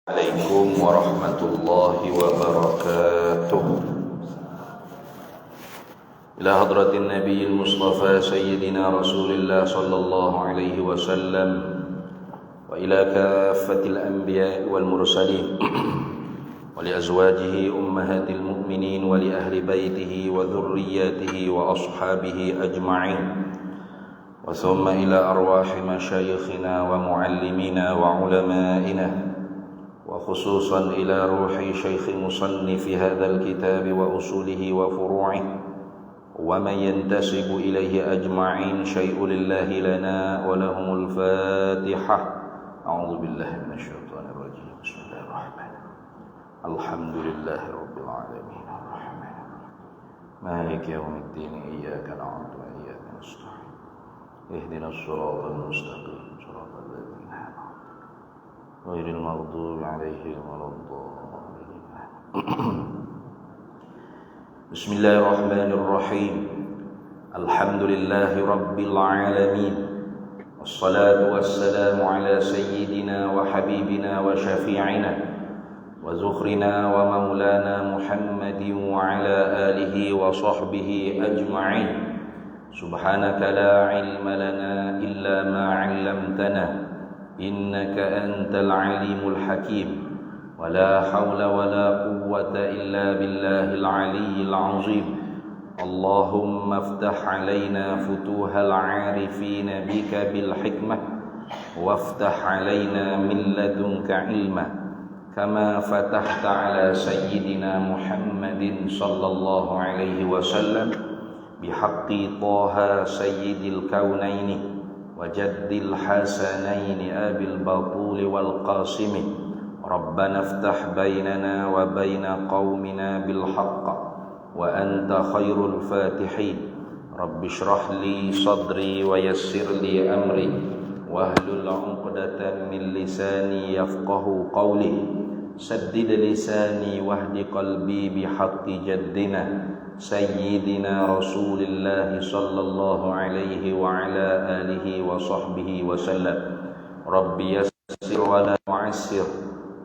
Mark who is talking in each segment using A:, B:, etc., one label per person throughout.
A: عليكم ورحمة الله وبركاته. إلى حضرة النبي المصطفى سيدنا رسول الله صلى الله عليه وسلم وإلى كافة الأنبياء والمرسلين ولأزواجه أمهات المؤمنين ولأهل بيته وذرياته وأصحابه أجمعين وثم إلى أرواح مشايخنا ومعلمينا وعلمائنا وخصوصا إلى روح شيخ مصنف هذا الكتاب وأصوله وفروعه ومن ينتسب إليه أجمعين. شيء لله لنا ولهم الفاتحة. أعوذ بالله من الشيطان الرجيم. بسم الله الرحمن الرحيم. الحمد لله رب العالمين الرحمن الرحيم مالك يوم الدين إياك نعبد وإياك نستعين اهدنا الصراط المستقيم صراط الذين أنعمت غير المغضوب عليهم ولا الضالين. بسم الله الرحمن الرحيم. الحمد لله رب العالمين والصلاة والسلام على سيدنا وحبيبنا وشفيعنا وذخرنا ومولانا محمد وعلى آله وصحبه أجمعين. سبحانك لا علم لنا إلا ما علمتنا إنك أنت العليم الحكيم ولا حول ولا قوة إلا بالله العلي العظيم. اللهم افتح علينا فتوح العارفين بك بالحكمة وافتح علينا من لدنك علما كما فتحت على سيدنا محمد صلى الله عليه وسلم بحق طه سيد الكونين وجد الحسنين أبي البطول والقاسم. ربنا افتح بيننا وبين قومنا بالحق وأنت خير الفاتحين. رب اشرح لي صدري ويسر لي أمري واحلل عقدة من لساني يفقه قولي. سدد لساني واهد قلبي بحق جدنا سيدنا رسول الله صلى الله عليه وعلى آله وصحبه وسلم. رب يسر ولا تعسر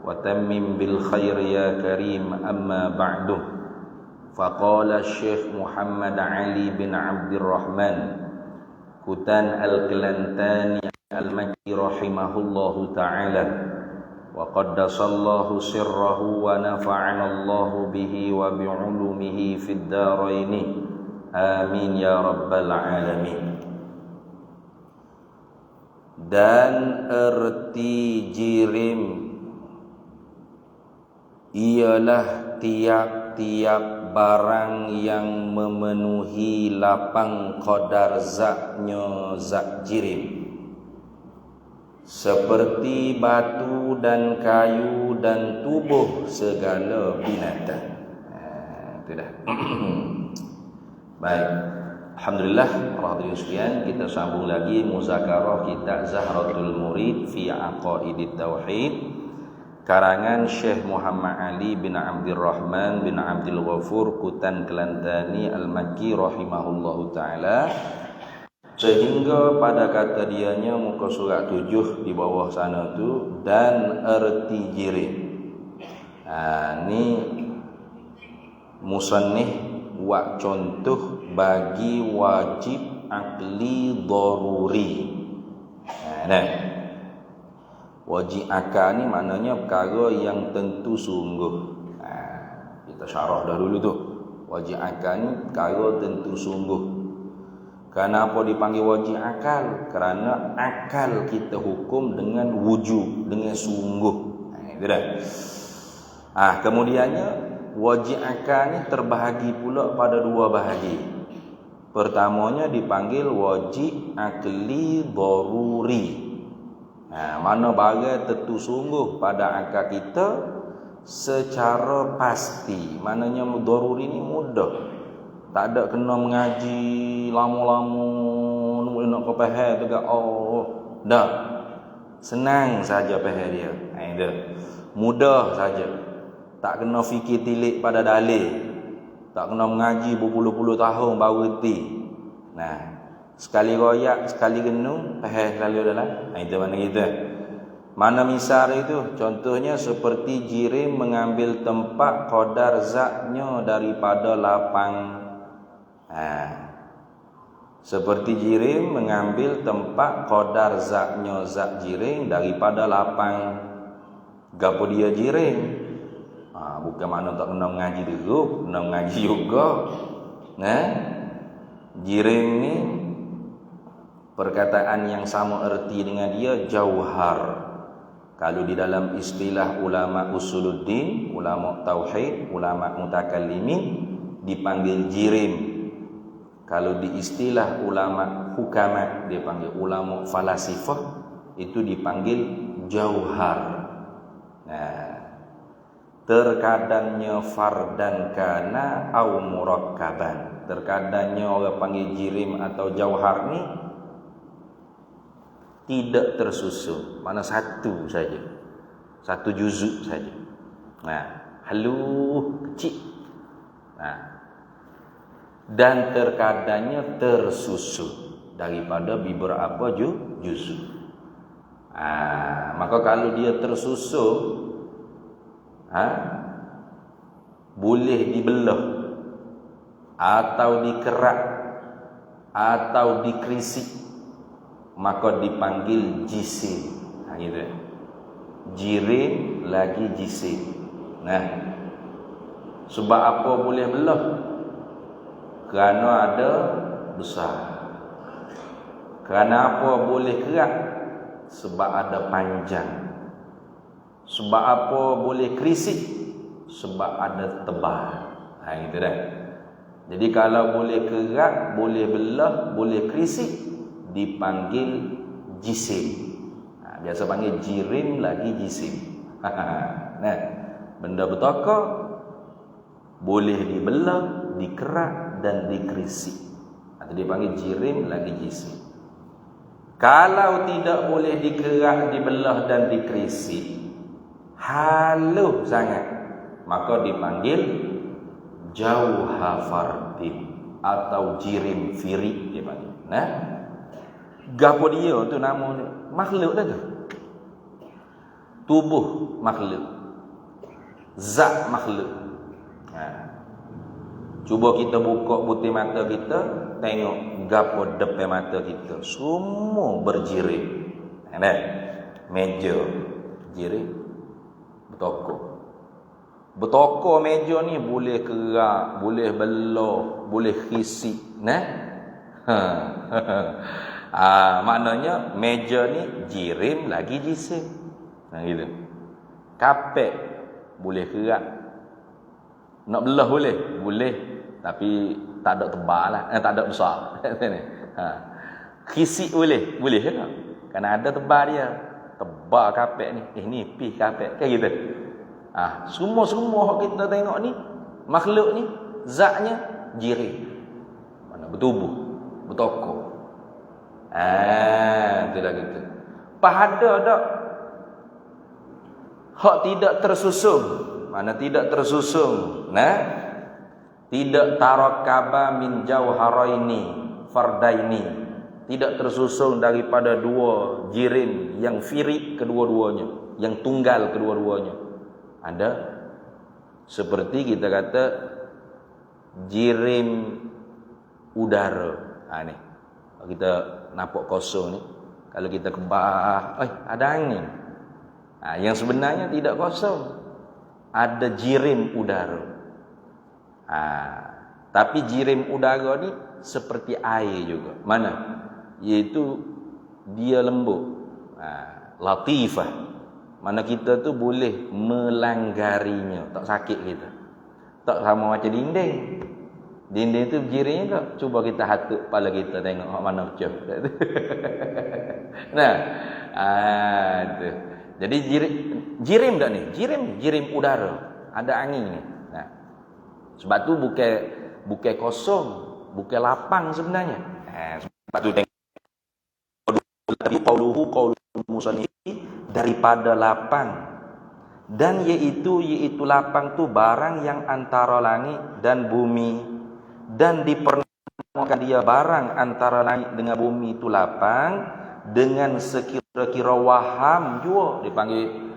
A: وتمم بالخير يا كريم. أما بعد، فقال الشيخ محمد علي بن عبد الرحمن كتان الكلنتاني المكي رحمه الله تعالى وقدس الله سره ونفعنا الله به وبعلومه في الدارين آمين يا رب العالمين. Dan erti jirim ialah tiap-tiap barang yang memenuhi lapang qadar zatnya zat jirim, seperti batu dan kayu dan tubuh segala binatang. Itu dah. Baik. Alhamdulillah, para hadirin sekalian, kita sambung lagi muzakarah kitab Zahratul Murid fi Aqaidit Tauhid karangan Syekh Muhammad Ali bin Abdul Rahman bin Abdul Ghafur Kutan Kelantani Al-Makki rahimahullahu taala, sehingga pada kata dianya muka surat 7 di bawah sana tu, dan erti jirim. Ni musannif buat contoh bagi wajib akli daruri. Wajib akal ni maknanya perkara yang tentu sungguh. Kita syarah dah dulu tu. Wajib akal ni perkara tentu sungguh. Kenapa dipanggil wajib akal? Kerana akal kita hukum dengan wujud, dengan sungguh. Itu dah. Kemudiannya wajib akal ni terbahagi pula pada dua bahagi. Pertamanya dipanggil wajib akli daruri. Mana barang tentu sungguh pada akal kita secara pasti. Maknanya daruri ni mudah. Tak ada kena mengaji lama-lama nak kau faham tu ke dah. Senang saja faham dia. Itu. Mudah saja. Tak kena fikir tilik pada dalil. Tak kena mengaji berpuluh-puluh tahun baru reti. Sekali royak, sekali genung, faham selalu adalah. Itu mana kita. Mana misal itu? Contohnya seperti jirim mengambil tempat qadar zatnya daripada lapang. Seperti jirim mengambil tempat qadar zatnya zat jirim daripada lapang. Gapo dia jirim? Bukan makna tak kena mengaji dulu, kena mengaji juga. Jirim ni perkataan yang sama erti dengan dia jauhar. Kalau di dalam istilah ulama usuluddin, ulama tauhid, ulama mutakallimin dipanggil jirim. Kalau di istilah ulama hukama dipanggil ulama falasifah, itu dipanggil jauhar. Terkadangnya fardan kana au murakkaban. Terkadangnya orang panggil jirim atau jauhar ni tidak tersusun, mana satu saja, satu juzuk saja. Haluh kecil. Dan terkadangnya tersusun daripada beberapa juzuk. Maka kalau dia tersusun, boleh dibelah atau dikerak atau dikrisik, maka dipanggil jisim. Gitu. Jirim lagi jisim. Sebab apa boleh belah? Kerana ada besar. Kerana apa boleh kerak? Sebab ada panjang. Sebab apa boleh krisik? Sebab ada tebal. Gitu dah. Jadi kalau boleh kerak, boleh belah, boleh krisik, dipanggil jisim. Biasa panggil jirim lagi jisim. Benda bertokok boleh dibelah, dikerak dan dikrisik. Atau dipanggil jirim lagi jisim. Kalau tidak boleh dikerak, dibelah dan dikrisik, halus sangat, maka dipanggil jauha fardin atau jirim firik dipanggil. Gapo dia tu nama ni? Makhluk dah tu. Tubuh makhluk. Zat makhluk. Cuba kita buka putih mata kita, tengok gapo depan mata kita. Semua berjirim. Meja jirim. Bertokok meja ni boleh kerak, boleh belah, boleh kisik. Maknanya meja ni jirim lagi jisim. Gitu. Kapek boleh kerak. Nak belah boleh? Boleh. Tapi tak ada tebal lah. Tak ada besar. Kisik boleh? Boleh ke tak? Kerana ada tebal dia. Tebal kapek ni. Ni pih kapek. Kan gitu. Semua-semua kita tengok ni, makhluk ni, zatnya jirim. Mana bertubuh, bertokok. Itulah gitu. Pada tak hak tidak tersusun. Mana tidak tersusun? Tidak tarakaba min jauharaini fardaini. Tidak tersusun daripada dua jirim yang firik kedua-duanya, yang tunggal kedua-duanya. Ada seperti kita kata jirim udara. Ni kalau kita nampak kosong ni, kalau kita kebah, ada angin. Yang sebenarnya tidak kosong, ada jirim udara. Tapi jirim udara ni seperti air juga. Mana? Iaitu dia lembut, latifah. Mana kita tu boleh melanggarinya, tak sakit kita. Tak sama macam dinding. Dinding tu jirimnya tak? Cuba kita hatuk kepala kita tengok mana pecah. Tu. Jadi jirim tak ni? Jirim udara. Ada angin ni. Sebab tu bukan kosong, bukan lapang sebenarnya. Sebab tu tengok qauluhu musannifi daripada lapang, dan yaitu lapang tu barang yang antara langit dan bumi, dan dipernakan dia barang antara langit dengan bumi itu lapang dengan sekiranya kira waham juga dipanggil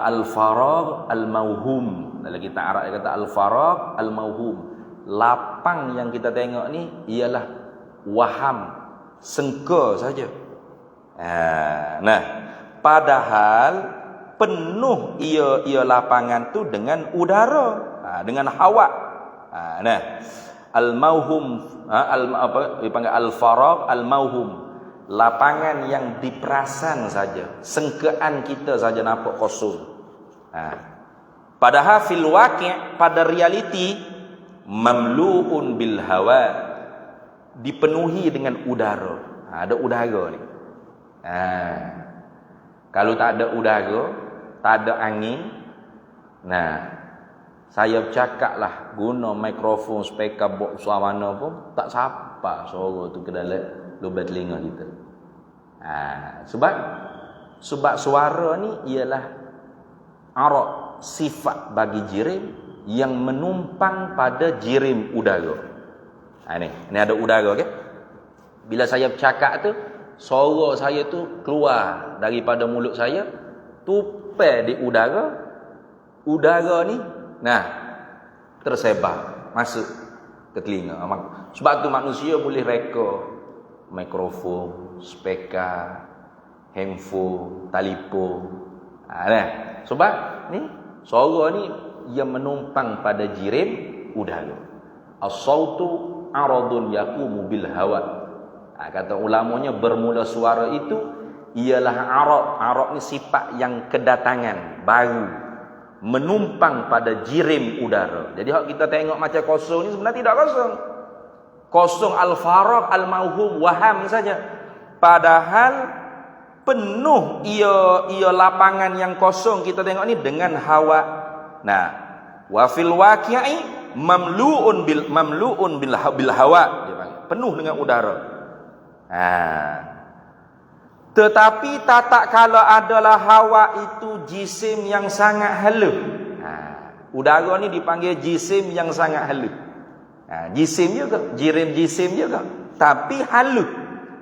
A: al-faragh al-mauhum. Dalam kitab Arab dia kata al-faragh al-mauhum. Lapang yang kita tengok ni ialah waham, sengka saja. Nah, padahal penuh ia lapangan tu dengan udara, dengan hawa. Nah, al-mauhum dipanggil al-faragh al-mauhum. Lapangan yang diperasan saja, sengkaan kita saja nampak kosong. Padahal fil waqi', pada realiti, mamlu'un bil hawa, dipenuhi dengan udara. Ada udara ni. Kalau tak ada udara, tak ada angin, saya bercakaplah guna mikrofon, speaker box mana pun tak sapa suara tu ke dalam lubang telinga kita. Sebab suara ni ialah arak, sifat bagi jirim yang menumpang pada jirim udara. Ni ada udara, okey. Bila saya bercakap tu, suara saya tu keluar daripada mulut saya, tupai di udara. Udara ni tersebar masuk ke telinga. Sebab tu manusia boleh reka mikrofon, speaker, handphone, telefon. Sebab ni suara ni yang menumpang pada jirim udara. As-sautu aradun yaqumu bil hawa. Kata ulamanya, bermula suara itu ialah arad. Arad ni sifat yang kedatangan baru, menumpang pada jirim udara. Jadi hak kita tengok macam kosong ni sebenarnya tidak kosong. Kosong al-faragh al-mauhum, waham saja. Padahal penuh ia lapangan yang kosong kita tengok ni dengan hawa. Wa fil waqi'i mamlu'un bil hawa, dia panggil. Penuh dengan udara. Tetapi tak kala adalah hawa itu jisim yang sangat halus. Udara ni dipanggil jisim yang sangat halus. Jisim juga, jirim jisim juga, tapi halus,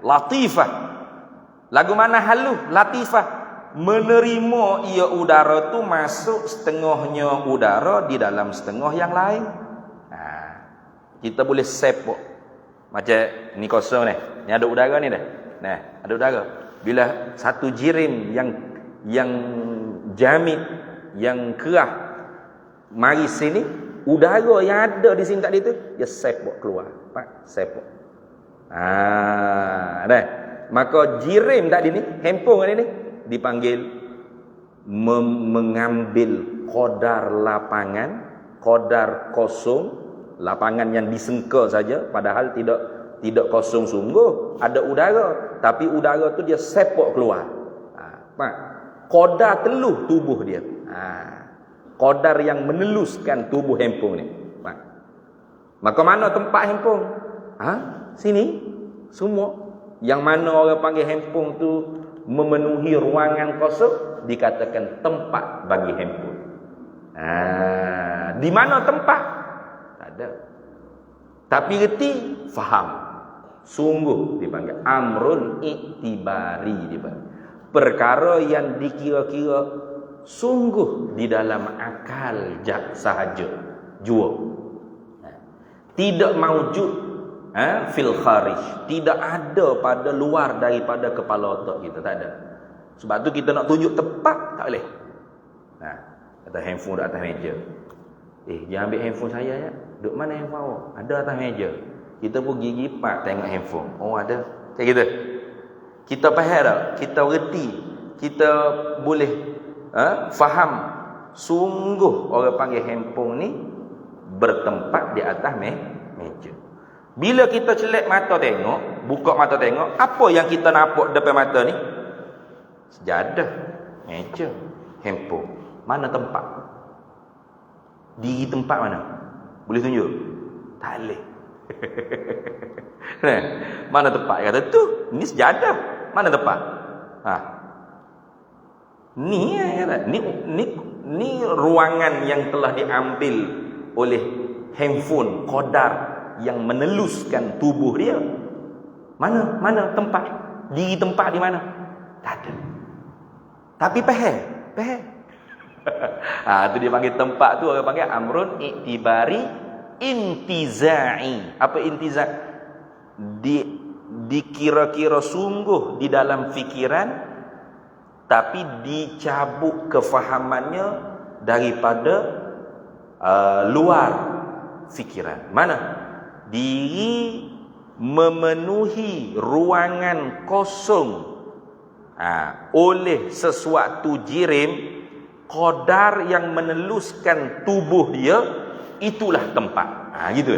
A: latifah. Lagu mana halus, latifah? Menerima ia udara tu masuk setengahnya udara di dalam setengah yang lain. Kita boleh sepok. Macam ni kosong ni. Ni ada udara ni dah. Ada udara. Bila satu jirim yang jamid, yang kerah mari sini, udara yang ada di sini tadi tu dia sepok keluar. Sepok. Maka jirim tadi ni, handphone ni dipanggil mengambil qadar lapangan, qadar kosong, lapangan yang disengka saja, padahal tidak kosong sungguh, ada udara, tapi udara tu dia sepok keluar. Qadar teluh tubuh dia. Qadar yang meneluskan tubuh handphone ni. Maka mana tempat handphone? Sini semua. Yang mana orang panggil handphone tu memenuhi ruangan kosong, dikatakan tempat bagi handphone. Di mana tempat? Tak ada. Tapi reti, faham. Sungguh dipanggil amrun iktibari, dipanggil. Perkara yang dikira-kira sungguh di dalam akal sahaja jua. Tidak maujud fil kharij, tidak ada pada luar daripada kepala otak kita, tak ada. Sebab tu kita nak tunjuk tepat tak boleh. Kata handphone dekat atas meja. Jangan ambil handphone saya ya. Duk mana handphone awak? Ada atas meja. Kita pun gigi pat tengok handphone. Oh ada. Macam kita. Kita faham tak? Kita reti. Kita boleh faham sungguh orang panggil handphone ni bertempat di atas meja. Bila kita celak mata tengok, buka mata tengok, apa yang kita nampak depan mata ni? Sejadah, meja, handphone. Mana tempat? Diri tempat mana? Boleh tunjuk? Tak boleh. Mana tempat? Kata tu, ni sejadah. Mana tempat? Ni ruangan yang telah diambil oleh handphone, qadar yang meneluskan tubuh dia. Mana tempat? Diri tempat di mana? Tak ada. Tapi faham. Itu dia panggil tempat tu, orang panggil amrun iktibari intizai. Apa intiza? Dikira-kira sungguh di dalam fikiran, tapi dicabut kefahamannya daripada luar fikiran. Mana? Diri memenuhi ruangan kosong oleh sesuatu jirim, qadar yang meneluskan tubuh dia, itulah tempat. Gitu.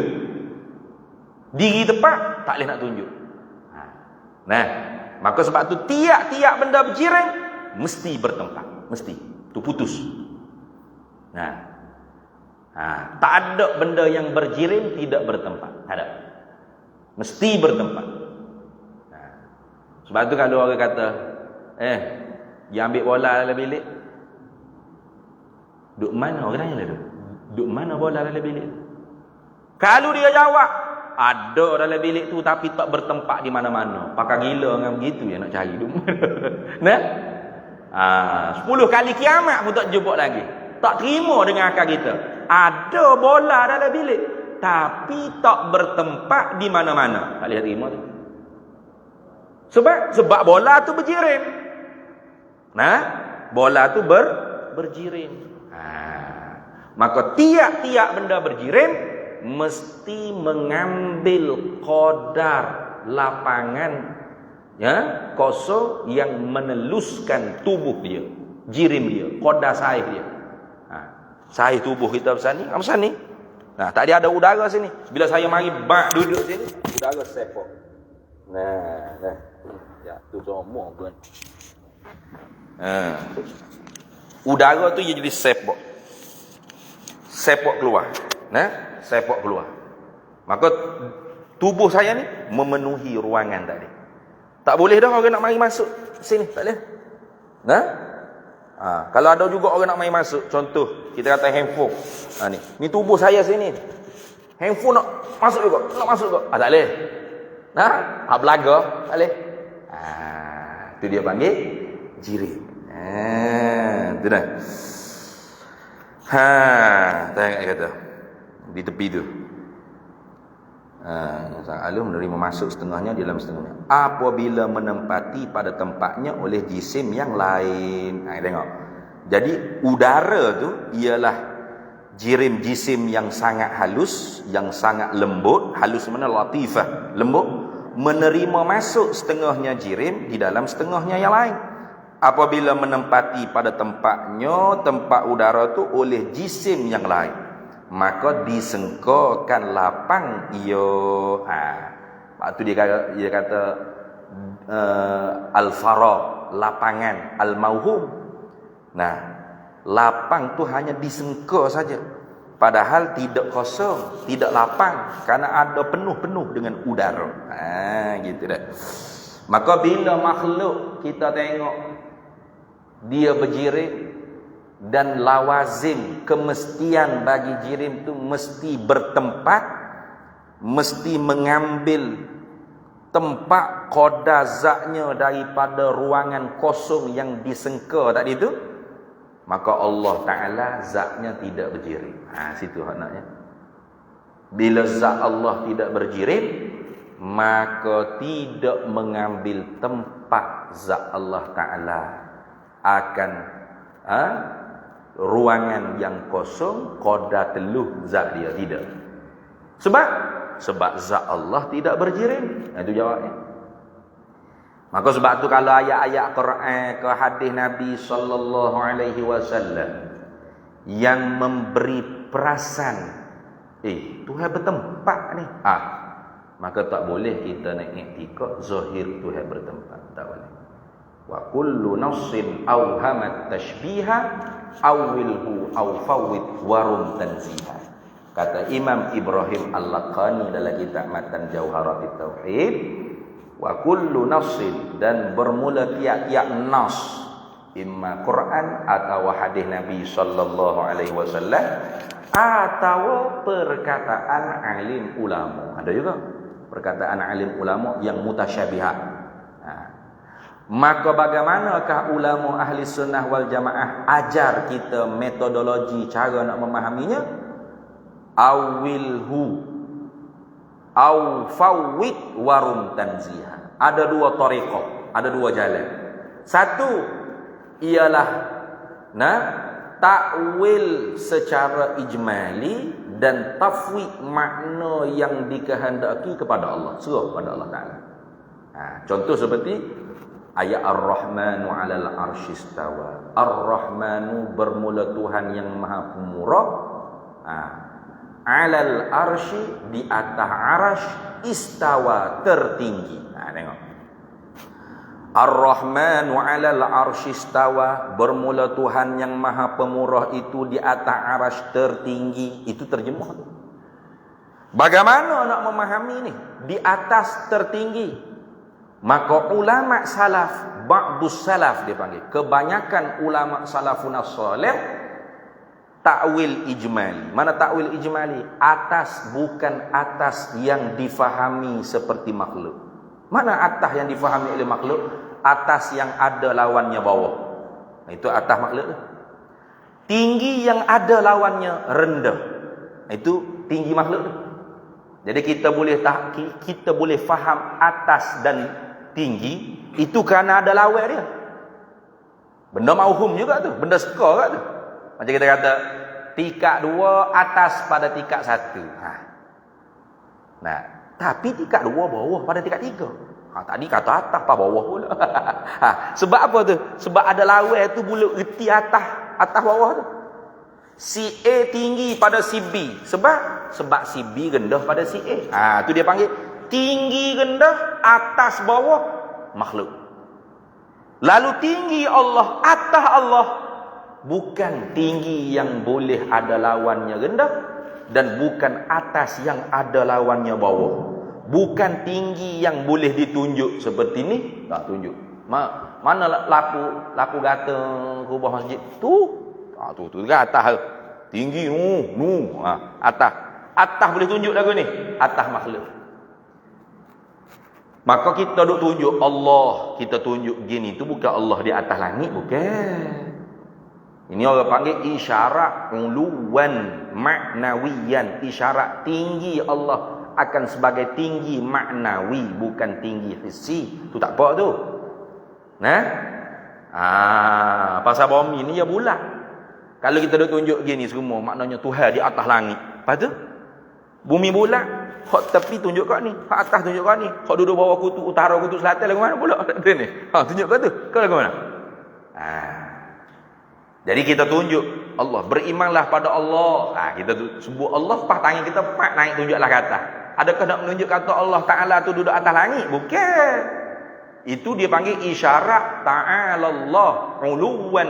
A: Diri tempat tak boleh nak tunjuk. Nah, maka sebab tu tiap-tiap benda berjirim mesti bertempat, mesti. Tu putus. Tak ada benda yang berjirim tidak bertempat. Tak ada. Mesti bertempat. Sebab tu kalau orang kata, dia ambil bola dalam bilik. Duk mana orang tanya dia tu? Duk mana bola dalam bilik? Kalau dia jawab, ada dalam bilik tu tapi tak bertempat di mana-mana. Pakai gila dengan begitu ya nak cari duk mana. Nah? 10 kali kiamat pun tak jumpa lagi. Tak terima dengan akal kita. Ada bola dalam bilik tapi tak bertempat di mana-mana. Tak boleh terima tu. Sebab bola tu berjirim. Bola tu berjirim. Maka tiap-tiap benda berjirim mesti mengambil qadar lapangan kosong yang meneluskan tubuh dia, jirim dia, qadar saiz dia. Saiz tubuh kita besar ni. Tadi ada udara sini. Bila saya mari duduk sini, udara sepok. Ya, tu semua pun. Udara tu jadi sepok. Sepok keluar. Sepok keluar. Maka tubuh saya ni memenuhi ruangan tadi. Tak boleh dah orang nak mari masuk sini, tak boleh. Kalau ada juga orang nak mari masuk, contoh kita kata handphone. Ni tubuh saya sini. Handphone nak masuk juga. Tak boleh. Belaga, tak boleh. Itu dia panggil jirim. Itu dah. Tengok kata di tepi tu. Sang alum menerima masuk setengahnya di dalam setengahnya. Apabila menempati pada tempatnya oleh jisim yang lain. Tengok. Jadi udara tu ialah jisim yang sangat halus, yang sangat lembut. Halus mana? Latifah, lembut. Menerima masuk setengahnya jirim di dalam setengahnya yang lain. Apabila menempati pada tempatnya, tempat udara tu oleh jisim yang lain, maka disengkakan lapang ia. Waktu dia kata al-faragh, lapangan, al-mauhum. Lapang tu hanya disengka saja, padahal tidak kosong, tidak lapang, karena ada penuh-penuh dengan udara. Gitu dah. Maka bila makhluk kita tengok dia berjirim, dan lawazim kemestian bagi jirim tu mesti bertempat, mesti mengambil tempat qadar zatnya daripada ruangan kosong yang disengka tadi tu, maka Allah Ta'ala zatnya tidak berjirim. Situ maknanya. Bila zat Allah tidak berjirim, maka tidak mengambil tempat zat Allah Ta'ala akan ruangan yang kosong, qadar teluh zat dia, tidak. Sebab zat Allah tidak berjirim. Itu jawabnya. Maka sebab tu kalau ayat-ayat Quran ke hadis Nabi sallallahu alaihi wasallam yang memberi perasan Tuhan bertempat ni, maka tak boleh kita nak iktikad zahir Tuhan bertempat, tak boleh. Wa kullu nassin awhamat tashbiha awilhu aw fawwid warum tanziha. Kata Imam Ibrahim Al-Laqani dalam kitab Matan Jauharatit Tauhid, wa kullu nassin, dan bermula tiap-tiap nas, imma Quran atau hadis Nabi sallallahu alaihi wasallam atau perkataan alim ulama. Ada juga perkataan alim ulama yang mutasyabihat. Maka bagaimanakah ulama ahli sunnah wal jamaah ajar kita metodologi cara nak memahaminya? Awilhu au fawwid warum tanziha. Ada dua tariqah, ada dua jalan. Satu ialah takwil secara ijmali dan tafwid makna yang dikehendaki kepada Allah, serah kepada Allah Taala. Contoh seperti ayat Ar-Rahmanu 'alal 'arsy istawa. Ar-Rahmanu bermula Tuhan yang Maha Pemurah. 'Alal 'arsy di atas arasy, istawa tertinggi. Tengok. Ar-Rahmanu 'alal 'arsy istawa, bermula Tuhan yang Maha Pemurah itu di atas arasy tertinggi. Itu terjemah tu. Bagaimana nak memahami ni? Di atas tertinggi. Maka ulama salaf, ba'dus salaf dia panggil, kebanyakan ulama salafun salih takwil ijmali. Mana takwil ijmali? Atas bukan atas yang difahami seperti makhluk. Mana atas yang difahami oleh makhluk? Atas yang ada lawannya bawah. Itu atas makhluk tu. Tinggi yang ada lawannya rendah. Itu tinggi makhluk tu. Jadi kita boleh faham atas dan tinggi itu kerana ada lawan dia. Benda mauhum juga tu, benda skor kat tu. Macam kita kata tingkat 2 atas pada tingkat 1. Nah, tapi tingkat 2 bawah pada tingkat 3. Tadi kata atas pada bawah pula. Sebab apa tu? Sebab ada lawan tu boleh erti atas bawah tu. Si A tinggi pada si B. Sebab si B rendah pada si A. Tu dia panggil tinggi rendah, atas bawah makhluk. Lalu tinggi Allah, atas Allah, bukan tinggi yang boleh ada lawannya rendah, dan bukan atas yang ada lawannya bawah. Bukan tinggi yang boleh ditunjuk seperti ni, tak tunjuk. Mana lapu gata kubah masjid tu? Tu dekat atas. Tinggi atas. Atas boleh tunjuk lagu ni, atas makhluk. Maka kita duk tunjuk Allah, kita tunjuk gini tu bukan Allah di atas langit, bukan. Ini orang panggil isyarat uluwan maknawiyan, isyarat tinggi Allah akan sebagai tinggi maknawi, bukan tinggi hissi. Tu tak apa tu. Pasal bumi ni ya bulat. Kalau kita duk tunjuk gini semua, maknanya Tuhan di atas langit. Lepas tu bumi bulat, hak tepi tunjuk kat ni, hak atas tunjuk kat ni, hak duduk bawah kutub utara, kutub selatan lagu mana pula tu ni. Tunjuk kat tu. Kau lagu mana? Jadi kita tunjuk Allah, berimanlah pada Allah. Kita sebut Allah, pas tangan kita naik tunjuklah ke atas. Adakah nak menunjuk kata Allah Taala tu duduk atas langit? Bukan. Itu dia panggil isyarat ta'ala Allah uluwan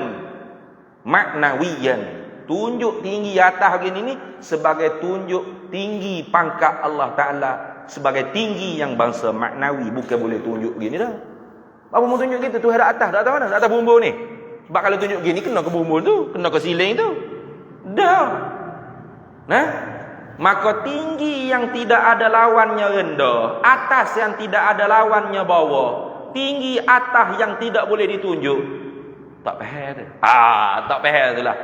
A: maknawiyan. Tunjuk tinggi atas begini ni sebagai tunjuk tinggi pangkat Allah Ta'ala, sebagai tinggi yang bangsa maknawi, bukan boleh tunjuk gini dah. Apa mau tunjuk gitu? Tuhan ada atas, dah tahu mana? Dah atas bumbung ni. Sebab kalau tunjuk gini kena ke bumbung tu, kena ke siling tu. Dah. Maka tinggi yang tidak ada lawannya rendah, atas yang tidak ada lawannya bawah, tinggi atas yang tidak boleh ditunjuk. Tak faham tu. Tak faham tu lah.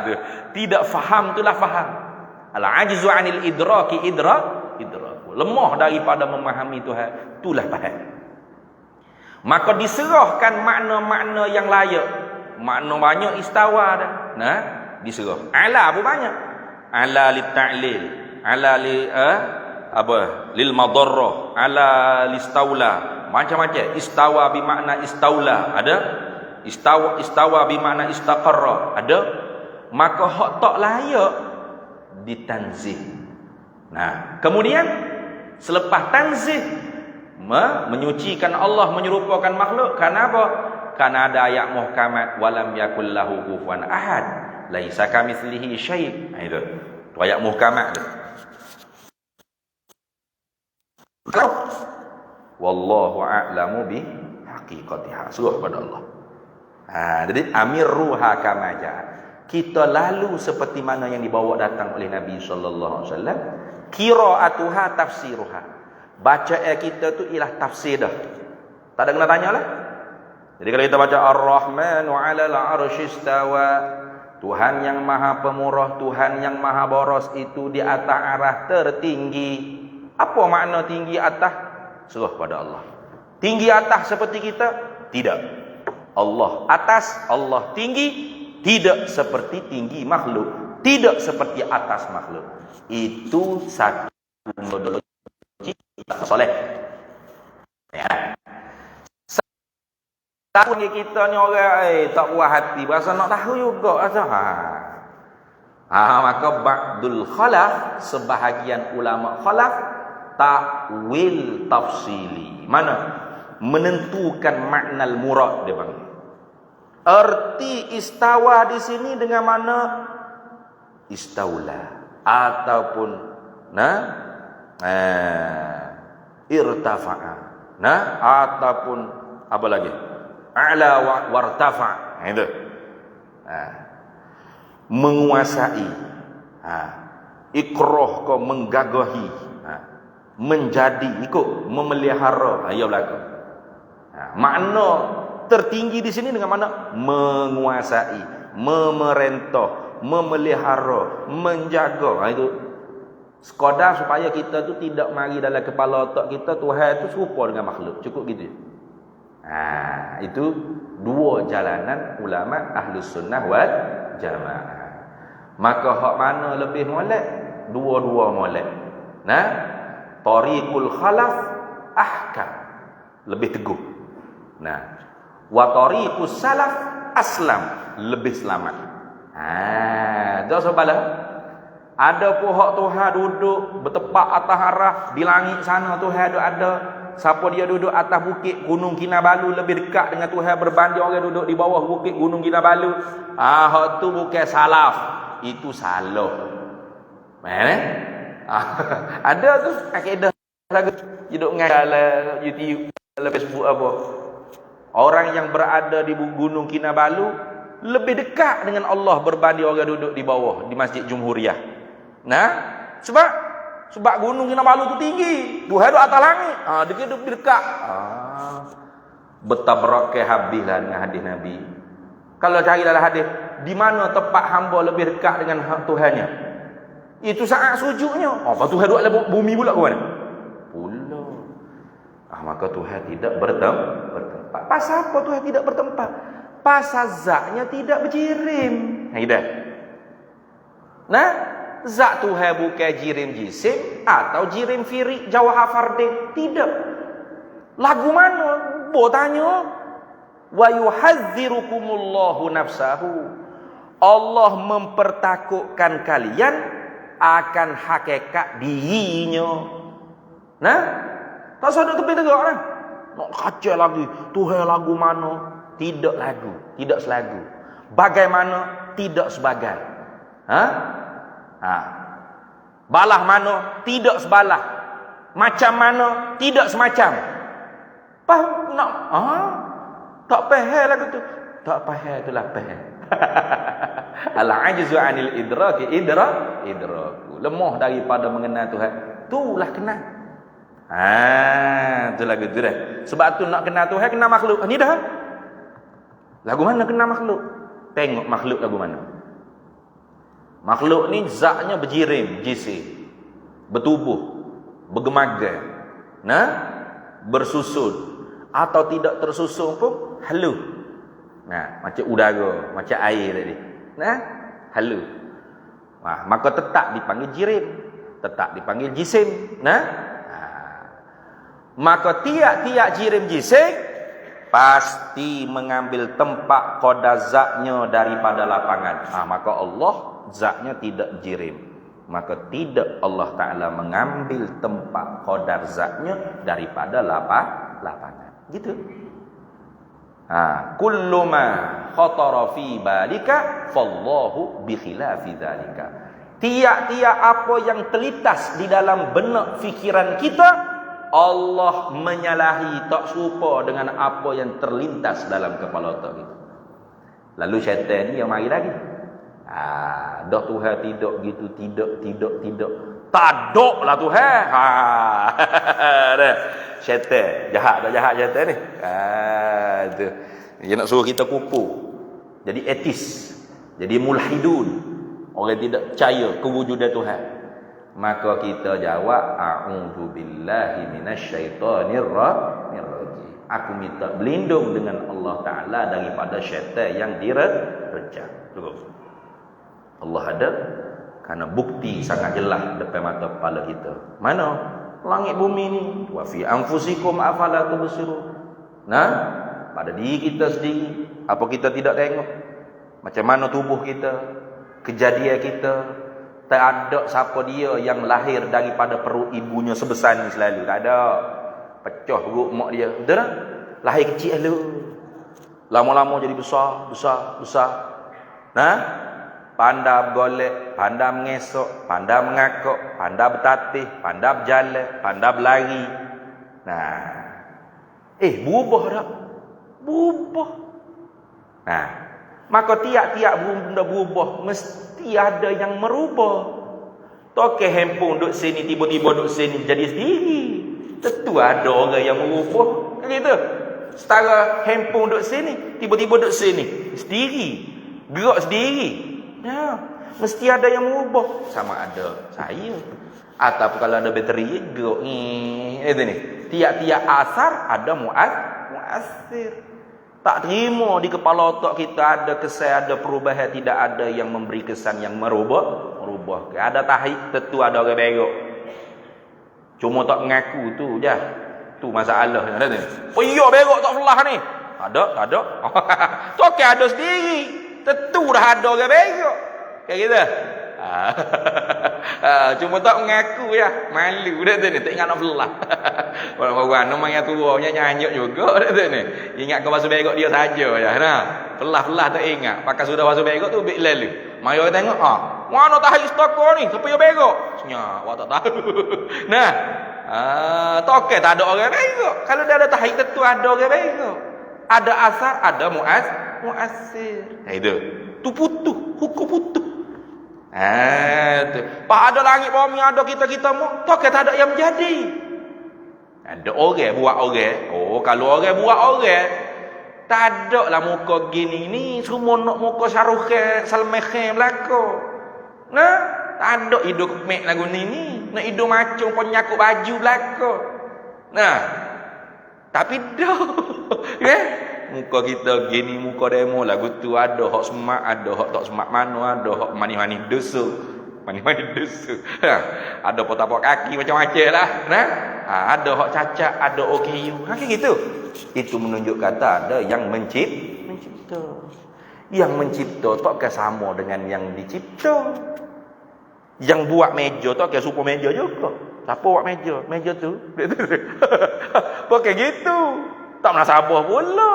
A: Tu. Tidak faham itulah faham. Al-ajzu 'anil idraki idrak. Lemah daripada memahami Tuhan, itulah faham. Maka diserahkan makna-makna yang layak. Makna banyak istawa dah. Diserah. Ala pun banyak. Ala li ta'lil, ala li lil madarrah, ala listaula. Macam-macam. Istawa bermakna istaula, ada. Istawa bermakna istaqarra, ada. Maka hak tak layak ditanzih. Kemudian selepas tanzih menyucikan Allah, menyerupakan makhluk. Kenapa? Karena ada ayat muhkamat walam yakul lahu kufuwan ahad, laisa kamitslihi syai'. Itu ayat muhkamat tu. Wallahu a'lamu bi haqiqatiha. Surah pada Allah. Jadi amirruha kama ja'a. Kita lalu seperti mana yang dibawa datang oleh Nabi sallallahu alaihi wasallam. Qira'atuha tafsiruha. Bacaan kita tu ialah tafsir dah. Tak ada kena tanya lah. Jadi kalau kita baca Ar-Rahmanu 'alal 'arsy istawa, Tuhan yang maha pemurah, Tuhan yang maha boros itu di atas arah tertinggi. Apa makna tinggi atas? Serah pada Allah. Tinggi atas seperti kita? Tidak. Allah atas, Allah tinggi, tidak seperti tinggi makhluk, tidak seperti atas makhluk. Itu satu metodologi soleh. Ya. Tahu ni kita ni orang tak puas hati, berasa nak tahu juga asal. Maka ba'dul khalaf, sebahagian ulama khalaf takwil tafsili. Mana? Menentukan makna al-murad dia panggil. Erti istawa di sini dengan mana? Istaula ataupun irtafa'a. Ataupun apa lagi? A'la wartafa. Itu. Menguasai. Ikrah kau menggagahi. Menjadi ikut memelihara. Ya berlaku. Makna tertinggi di sini dengan mana? Menguasai, memerintah, memelihara, menjaga. Itu sekadar supaya kita tu tidak mari dalam kepala otak kita Tuhan tu serupa dengan makhluk. Cukup gitu. Itu dua jalanan ulama Ahlus Sunnah wal Jamaah. Maka hak mana lebih molek? Dua-dua molek. Tariqul khalaf ahkam, lebih teguh. Wa tariqus salaf aslam, lebih selamat. Dah sebalah. Ada pohon Tuhan duduk bertepak atas arah di langit sana, Tuhan ada. Siapa dia duduk atas bukit Gunung Kinabalu lebih dekat dengan Tuhan berbanding orang duduk di bawah bukit Gunung Kinabalu. Hak tu bukan salaf, itu salah. Ada tu akidah lagu duduk ngalah YouTube, Facebook apa. Orang yang berada di Gunung Kinabalu lebih dekat dengan Allah berbanding orang duduk di bawah di Masjid Jumhuriyah. Sebab Gunung Kinabalu tu tinggi, Tuhan duduk atas langit. Dia duduk dekat. Bertabrak habislah dengan hadis Nabi. Kalau cari dalam hadis, di mana tempat hamba lebih dekat dengan Tuhannya? Itu saat sujudnya. Apa Tuhan duduk dalam bumi pula ke mana? Pula. Maka Tuhan tidak bertempat. Pasal apa Tuhan tidak bertempat? Pasal zatnya tidak berjirim. Zat Tuhan bukan jirim jisim atau jirim firik jawahar fardin. Tidak. Lagu mana? Bo tanya. Wa yuhadzirukumullahu nafsahu. Allah mempertakutkan kalian akan hakikat dirinya. Tak sadar tepi tegak kan? Nak kacau lagi. Tuhan lagu mana? Tidak lagu, tidak selagu. Bagaimana? Tidak sebagai. Balah mana? Tidak sebalah. Macam mana? Tidak semacam. Faham? Tak faham lagu tu. Tak faham itulah faham. Al-ajzu 'anil idraki idraku. Lemah daripada mengenal Tuhan. Itulah kenal. Itu lagu tu dah. Sebab tu nak kenal Tuhan, kenal makhluk. Ni dah. Lagu mana kenal makhluk? Tengok makhluk lagu mana. Makhluk ni zatnya berjirim, jisim, bertubuh, bergemaga, bersusun atau tidak tersusun pun halu. Macam udara, macam air tadi. Halu. Maka tetap dipanggil jirim, tetap dipanggil jisim. Maka tiap-tiap jirim jisim pasti mengambil tempat qadar zatnya daripada lapangan. Maka Allah zatnya tidak jirim, maka tidak Allah Ta'ala mengambil tempat qadar zatnya daripada lapangan. Gitu. Kullu ma khatara fi balika fallahu bi khilafi dzalika. Tiap-tiap apa yang terlintas di dalam benak fikiran kita, Allah menyalahi, tak serupa dengan apa yang terlintas dalam kepala otak kita. Lalu syaitan ni yang mari lagi. Dah Tuhan tidak gitu, tidak. Tak ada lah Tuhan. Dah. Syaitan. Jahat tak jahat syaitan ni? Tu. Dia nak suruh kita kupu. Jadi etis. Jadi mulhidun. Orang tidak percaya kewujudan Tuhan. Maka kita jawab, a'udzubillahi minasyaitonir rajim. Aku minta berlindung dengan Allah Ta'ala daripada syaitan yang direjam. Allah ada kerana bukti sangat jelas depan mata kepala kita. Mana? Langit bumi ni. Wa fi anfusikum afala tubsirun. Nah, pada diri kita sendiri, apa kita tidak tengok? Macam mana tubuh kita, kejadian kita. Tak ada siapa dia yang lahir daripada perut ibunya sebesar ni selalu. Tak ada. Pecah perut mak dia. Betul tak? Lahir kecil dulu. Lama-lama jadi besar. Nah, pandai bergolek, pandai mengesok, pandai mengakak, pandai bertatih, pandai berjalan, pandai berlari. Nah, berubah tak? Berubah. Nah, maka tiap-tiap benda berubah, mesti ada yang merubah. Toke handphone duduk sini, tiba-tiba duduk sini, jadi sendiri. Tentu ada orang yang merubah. Kan gitu? Setara handphone duduk sini, tiba-tiba duduk sini, sendiri. Gerak sendiri. Ya, mesti ada yang merubah. Sama ada saya. Ataupun kalau ada bateri, gerak ni. Itu ni. Tiap-tiap asar ada muasir. Tak terima di kepala otak kita ada kesan, ada perubahan, tidak ada yang memberi kesan yang merubah. Ada tahik, tentu ada orang berok. Cuma tak mengaku tu je. Tu masalahnya. Ada ni. Oh iya berok tak selah ni. Tak ada. Tu okey ada sendiri. Tentu dah ada orang berok. Kayak gitu. Cuma tak mengaku ya. Malu dah tu ni. Tak ingat nak belah. Orang-orang memang yang tuanya nyanyuk juga dah tu ni. Ingat kau basuh berok dia saja ya. Nah, pelah-pelah tak ingat. Pakai sudah basuh berok tu bik lalu. Mari orang tengok, mana tahi stoko ni? Siapa yang berok? Senyap, awak tak tahu. Nah, tak ada orang berok. Kalau dia ada tahi tentu ada orang berok. Ada asar, ada muasir. Nah itu. Tu putuh, hukum putuh. Tu. Pak ada langit bumi, ada kita mu. Tak ada yang menjadi. Ada orang buat orang. Oh, kalau orang buat orang, tak ada lah muka gini ni. Semua nak muka Syahrukh Salman Khan belaka. Nah, tak ada hidup mek lagu ni. Nak hidup macam kau nyakut baju belaka. Nah, tapi dah. Ya? Muka kita gini, muka demo lagu tu ada hak semak, ada hak tak semak mana, ada hak manis-manis dosa. Manis-manis dosa. Ada potak-potak kaki macam-macam lah. Nah, ada hak cacat, ada OKU. Kayak gitu. Itu menunjuk kata ada yang mencipta. Yang mencipta takkan sama dengan yang dicipta. Yang buat meja takkan super meja juga. Siapa buat meja? Meja tu. Pakai gitu. Tak pernah sabar pula.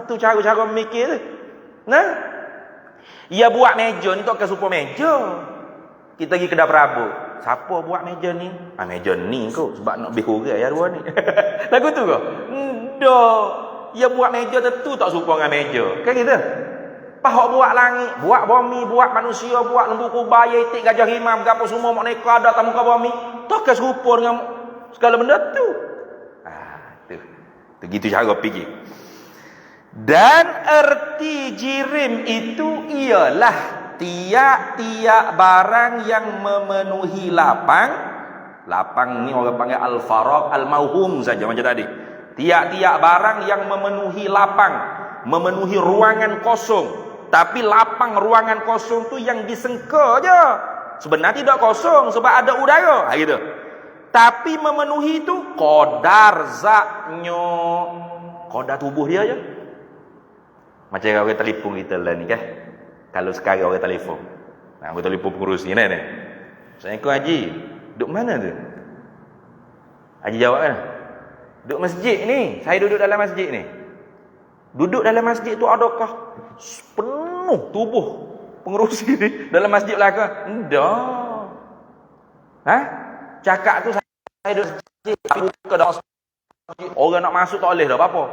A: Tu cara-cara mikir. Nah. Ia buat meja ni takkan super meja. Kita pergi kedai perabot. Siapa buat meja ni? Meja ni kot. Sebab nak lebih kurang ya dua ni. Lagu tu ke? Dah. Ia buat meja tentu tak serupa dengan meja. Kan gitu? Pahak buat langit, buat bumi, buat manusia, buat lembu kubah, itik, gajah rimam, gapo semua makneka ada tamu ke bumi. Takkan serupa dengan segala benda tu. Tu gitu cara fikir. Dan erti jirim itu ialah tiap-tiap barang yang memenuhi lapang. Lapang ni orang panggil al-faragh, al-mauhum saja macam tadi. Tiap-tiap barang yang memenuhi lapang, memenuhi ruangan kosong. Tapi lapang ruangan kosong tu yang disengka je. Sebenarnya tidak kosong sebab ada udara. Gitu. Tapi memenuhi itu qadar zatnya. Qadar tubuh dia je. Macam orang telefon kita lah ni kan. Kalau sekarang orang telefon. Nah, orang telefon pengurus ni ni. Assalamualaikum Haji. Duduk mana tu? Haji jawab kan? Duduk masjid ni. Saya duduk dalam masjid ni. Duduk dalam masjid tu adakah penuh tubuh pengurusi ni dalam masjid belaka? Enggak. Cakap tu saya duduk masjid buka dalam masjid. Orang nak masuk tak boleh dah apa-apa.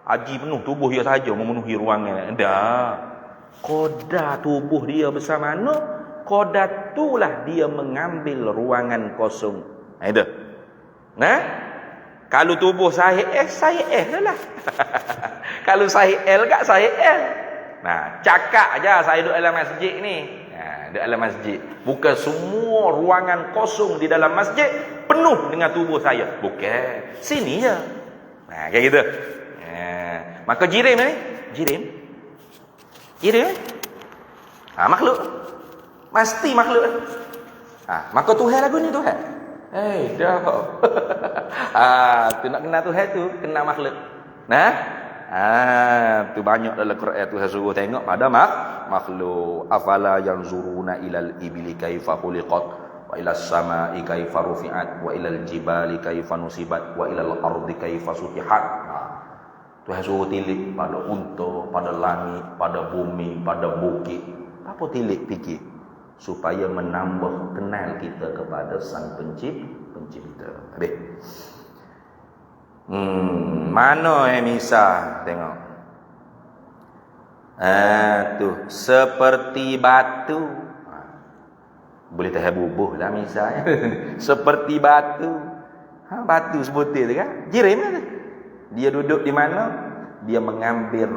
A: Haji penuh tubuh dia saja memenuhi ruangan. Enggak. Qadar tubuh dia besar mana? qadar itulah dia mengambil ruangan kosong. Itu. Nah, kalau tubuh saya lah. Kalau saya gak saya. Nah, cakap aja saya duduk dalam masjid ni. Duduk dalam masjid. Bukan semua ruangan kosong di dalam masjid penuh dengan tubuh saya. Bukan. Sini je. Nah, kayak gitu. Maka jirim ni. Jirim. Makhluk. Pasti makhluk. Maka Tuhan lagu ni Tuhan. Dah. Tu nak kenal Tuhan tu, kenal makhluk. Nah, tu banyak dalam Quran Tuhan suruh tengok pada makhluk. Afala yanzuruna ilal ibli kaifa khuliqat wa ilas samai kaifa rufi'at wa ilal jibali kaifa nusibat wa ilal ardi kaifa sutihat. Tuhan suruh tilik pada unta, pada langit, pada bumi, pada bukit. Apa tilik fikir? Supaya menambah kenal kita kepada Sang Pencipta. Habis. Mana misal tengok. Tu seperti batu. Boleh tahan bubuh lah misalnya. Seperti batu. Batu sebutir tu kan? Jirim kan? Dia duduk di mana? Dia mengambil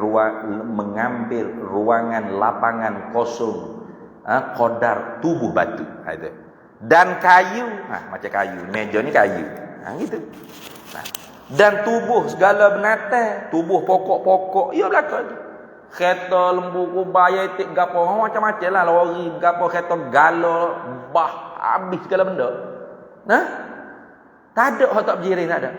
A: ruangan lapangan kosong. Qadar tubuh batu. Itu. Dan kayu, macam kayu. Meja ni kayu. Gitu. Dan tubuh segala binatang, tubuh pokok-pokok, ia belakang tu. Kereta lembu kubaya itik gapo macam-macam lah, lori gapo kereta gala bah habis segala benda. Tak ada hak tak berjiring, tak ada.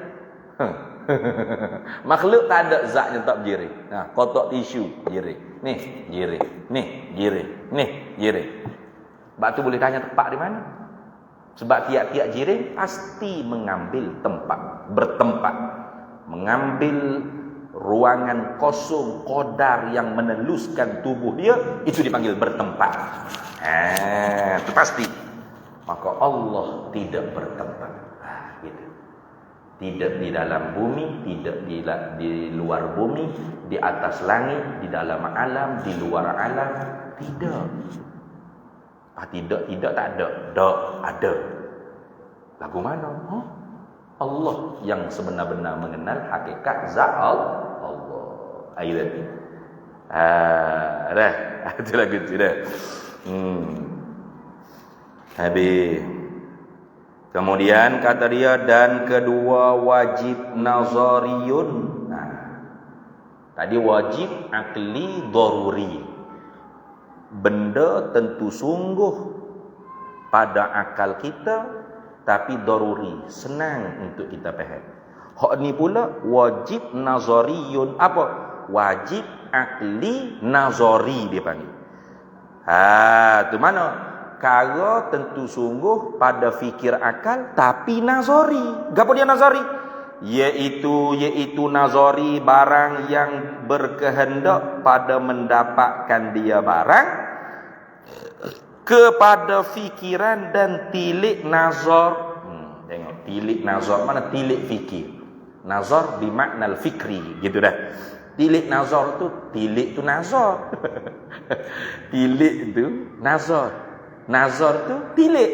A: Makhluk tak ada zatnya tak berjiring. Kotak tisu jiring. Ni jiring. Ni jiring. Ni jiring. Sebab tu boleh tanya tempat di mana? Sebab tiap-tiap jiring pasti mengambil tempat, bertempat, mengambil ruangan kosong qadar yang meneluskan tubuh dia, itu dipanggil bertempat. Itu pasti. Maka Allah tidak bertempat. Gitu. Tidak di dalam bumi, tidak di luar bumi, di atas langit, di dalam alam, di luar alam, tidak. Tidak tak ada. Tak ada. Lagu mana? Allah yang sebenar-benar mengenal hakikat zat Allah. Ayat ni. Dah. Itu lagu tu dah. Habis. Kemudian kata dia, dan kedua wajib nazariyun. Tadi wajib akli daruri. Benda tentu sungguh pada akal kita, tapi daruri, senang untuk kita faham. Hak ni pula wajib nazariyun. Apa? Wajib akli nazari dia panggil. Tu mana? Kara tentu sungguh pada fikir akal, tapi nazari. Gapo dia nazari? Iaitu nazari, barang yang berkehendak pada mendapatkan dia barang kepada fikiran dan tilik nazar. Tengok, tilik nazar mana? Tilik fikir. Nazar bimakna al-fikri, gitu dah. Tilik nazar tu, tilik tu nazar. Tilik tu nazar. Nazar tu tilik.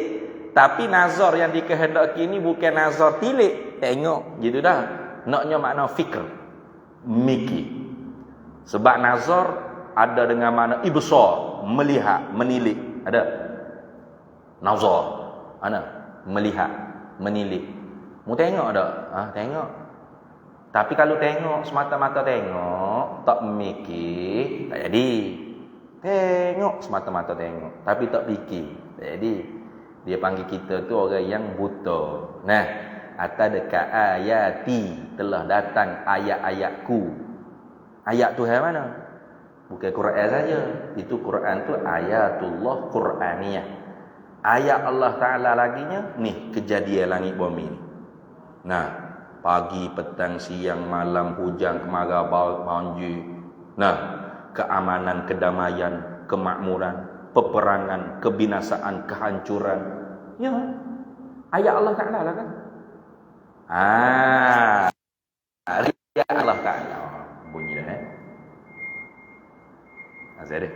A: Tapi nazar yang dikehendaki ni bukan nazar tilik. Tengok, gitu dah. Naknya makna fikr, mikir. Sebab nazar ada dengan makna ibsar, melihat, menilik. Ada nazar, mana? Melihat, menilik. Mu tengok tak? Tengok. Tapi kalau tengok semata-mata tengok, tak mikir, tak jadi. Tengok semata-mata tengok, tapi tak fikir, tak jadi. Dia panggil kita tu orang yang buta. Nah, atas dekat ayati, telah datang ayat-ayatku. Ayat Tuhan mana? Bukan Quran saja. Itu Quran tu ayatullah Quraniyah. Ayat Allah Ta'ala laginya, ni kejadian langit bumi ni. Nah, pagi, petang, siang, malam, hujan, kemarau, banjir. Nah, keamanan, kedamaian, kemakmuran, peperangan, kebinasaan, kehancuran. Ya, ayat Allah Ta'ala lah kan. Ayat Allah Ta'ala. Bunyi dah Azhar dia.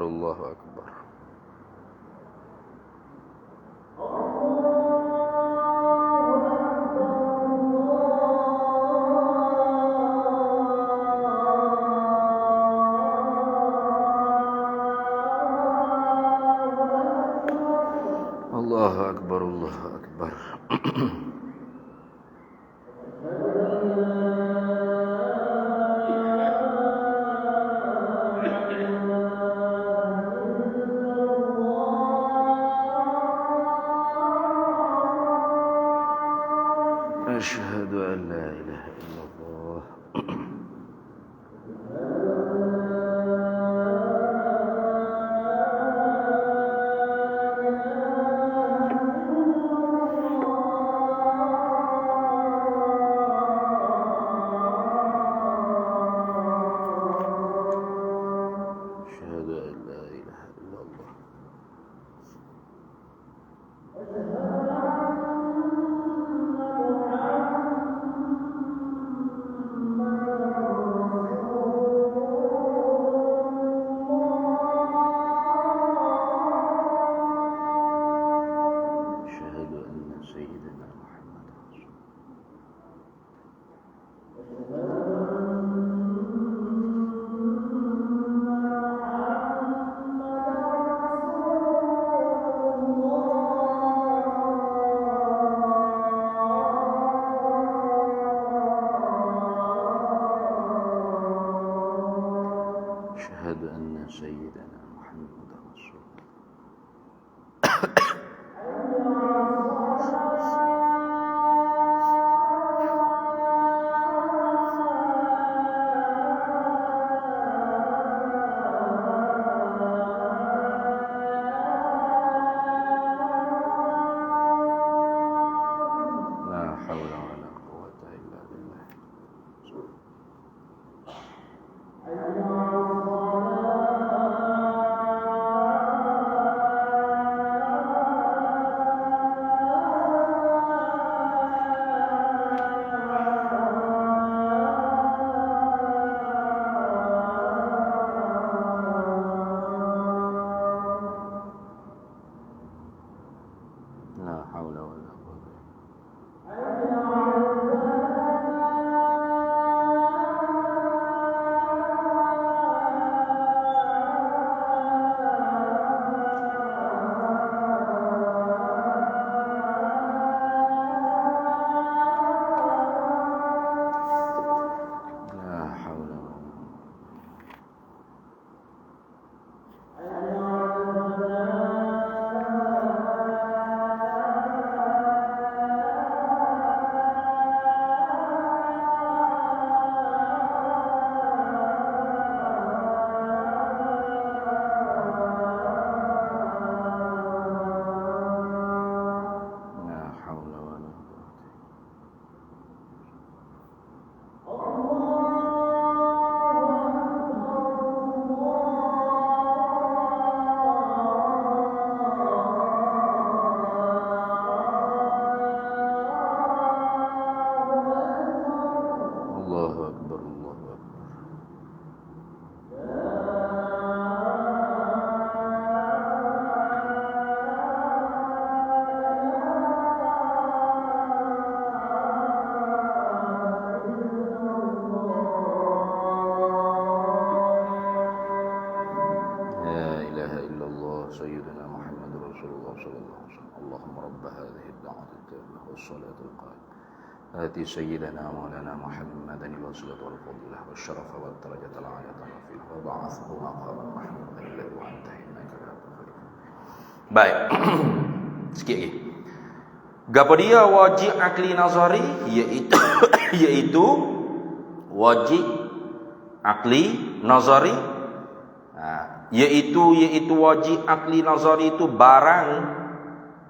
A: Allahu akbar. Allahu akbar, Allahu akbar. Asyhadu an la ilaha illallah. أشهد أن سيدنا محمد رسول الله. لا حول ولا قوة إلا بالله. لا حول ولا قوة. لا حول ولا قوة. لا حول ولا قوة. الله أكبر، الله أكبر. لا إله إلا الله سيدنا محمد رسول الله صلى الله عليه وسلم. اللهم رب هذه الدعوة التامة والصلاة القائمة آتي سيدنا مولانا محمدا الوسيلة والفضيلة والشرف والدرجة العالية الرفيعة وبعثه مقاما محمودا الذي وعدته إنك لا تخلف. Baik. Sikit lagi. Gapo dia wajib akli nazari iaitu wajib akli nazari. Iaitu wajib akli nazari itu barang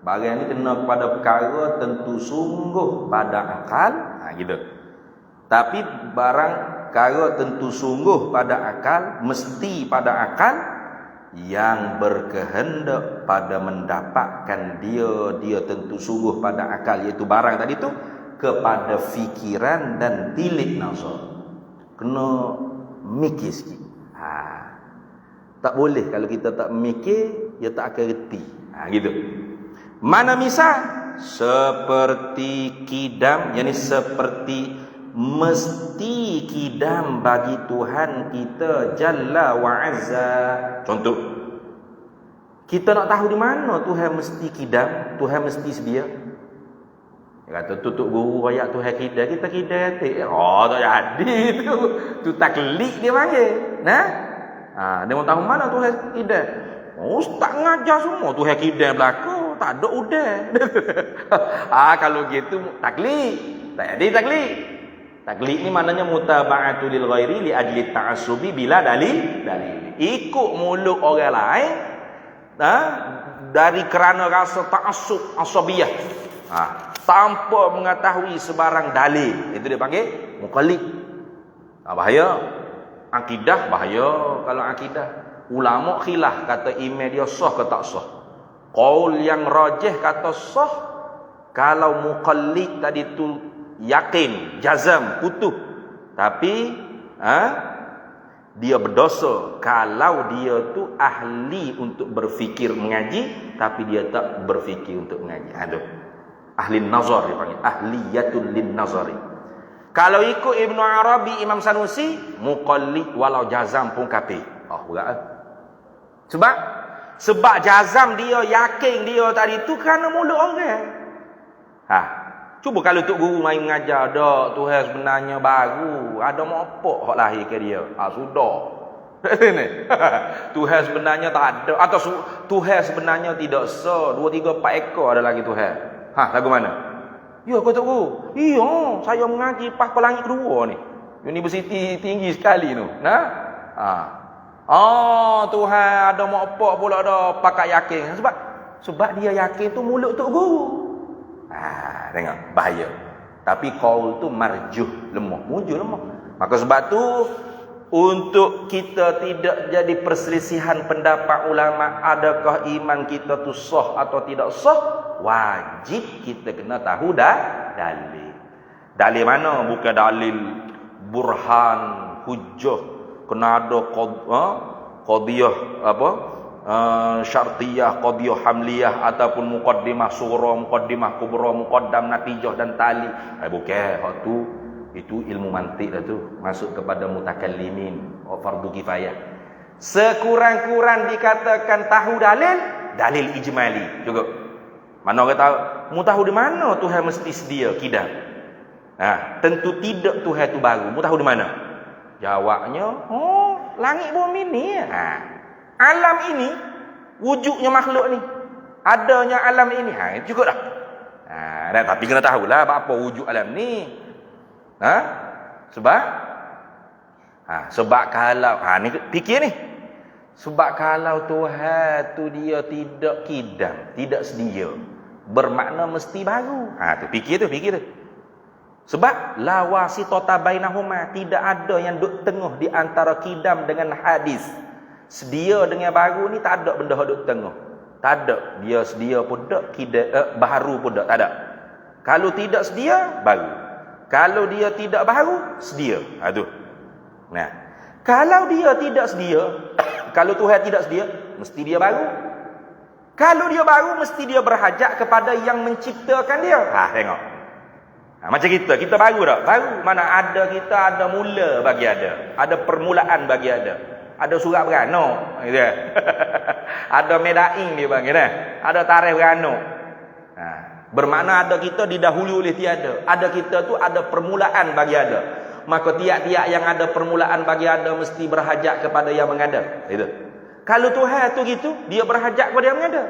A: ini kena pada perkara tentu sungguh pada akal, gitu. Tapi barang perkara tentu sungguh pada akal, mesti pada akal, yang berkehendak pada mendapatkan dia tentu sungguh pada akal, iaitu barang tadi tu kepada fikiran dan tilik nazar. Kena mikir sikit. Tak boleh kalau kita tak memikir, dia tak akan reti. Gitu. Mana misal? Seperti kidam, yakni seperti mesti kidam bagi Tuhan kita Jalla wa Azza. Contoh, kita nak tahu di mana Tuhan mesti kidam, Tuhan mesti sedia. Dia kata tutup guru ayat Tuhan kidam, kita kidam hati. Oh, tak jadi tu. Tu taklid dia panggil. Nah? Dia mau tahu mana Tuhan kidam. Ustaz ngajar semua Tuhan kidam belaka, tak ada udah. Kalau gitu taklid. Tak jadi taklid. Taklid ni maknanya mutaba'atu lil ghairi li ajli ta'assubi bila dalil. Ikut mulut orang lain dari kerana rasa ta'assub asabiyah. Tanpa mengetahui sebarang dalil. Itu dia panggil muqallid. Bahaya. Akidah bahaya kalau akidah. Ulama khilaf kata iman dia sah ke tak sah. Qaul yang rajih kata sah kalau muqallid tadi tu yakin, jazam, putus. Tapi dia berdosa kalau dia tu ahli untuk berfikir mengaji tapi dia tak berfikir untuk mengaji. Ahli nazar dia panggil, ahliyatul lin nazari. Kalau ikut Ibnu Arabi, Imam Sanusi, muqallid walau jazam pun kafir. Berat. Sebab jazam dia, yakin dia tadi tu kerana mulut orang. Cuba kalau tok guru main mengajar, dak Tuhan sebenarnya baru, ada mopok hak lahir ke dia. Sudah. Tuhan sebenarnya tak ada, atau Tuhan sebenarnya tidak 2, 3, 4 ekor ada lagi Tuhan. Lagu mana? Ya, kau tok guru. Iya, saya mengaji pas langit kedua ni. Universiti tinggi sekali tu. Tuhan ada mopok pula dah pakai yakin. Sebab dia yakin tu mulut tok guru. Tengok bahaya. Tapi qaul tu marjuh, lemah, mujur lemah. Maka sebab tu untuk kita tidak jadi perselisihan pendapat ulama adakah iman kita tu sah atau tidak sah, wajib kita kena tahu dalil. Dalil mana? Bukan dalil burhan, hujjah. Kena ada qadiyah syartiyah, qadiyah hamliyah ataupun muqaddimah sughra, muqaddimah kubra, muqaddam natijah dan tali. Bukan itu ilmu mantik dah tu, masuk kepada mutakallimin, fardu kifayah. Sekurang-kurang dikatakan tahu dalil ijmali juga. Mana orang tahu? Mu tahu di mana Tuhan mesti sedia kidam? Tentu tidak Tuhan tu baru. Mu tahu di mana? Jawabnya, langit bumi ni. Alam ini, wujudnya makhluk ni. Adanya alam ini. Itu juga dah. Tapi kena tahulah apa wujud alam ni. Sebab kalau ni fikir ni. Sebab kalau Tuhan tu dia tidak kidam, tidak sedia, bermakna mesti baru. Tu fikir tu. Sebab la wasitata bainahuma, tidak ada yang duk tengah di antara kidam dengan hadis. Sedia dengan baru ni tak ada benda duk tengah. Tak ada. Dia sedia pun tak, baru pun tak ada. Kalau tidak sedia, baru. Kalau dia tidak baru, sedia. Tu. Kalau dia tidak sedia, kalau Tuhan tidak sedia, mesti dia baru. Kalau dia baru, mesti dia berhajat kepada yang menciptakan dia. Tengok. Macam kita baru tak? Baru. Mana ada kita, ada mula bagi ada. Ada permulaan bagi ada. Ada surat beranak. Ada medaing dia panggil. Ada tarikh beranak. Bermakna ada kita didahului oleh tiada. Ada kita tu ada permulaan bagi ada. Maka tiap-tiap yang ada permulaan bagi ada mesti berhajat kepada yang mengada. Itu. Kalau Tuhan tu gitu, dia berhajat kepada yang mengada.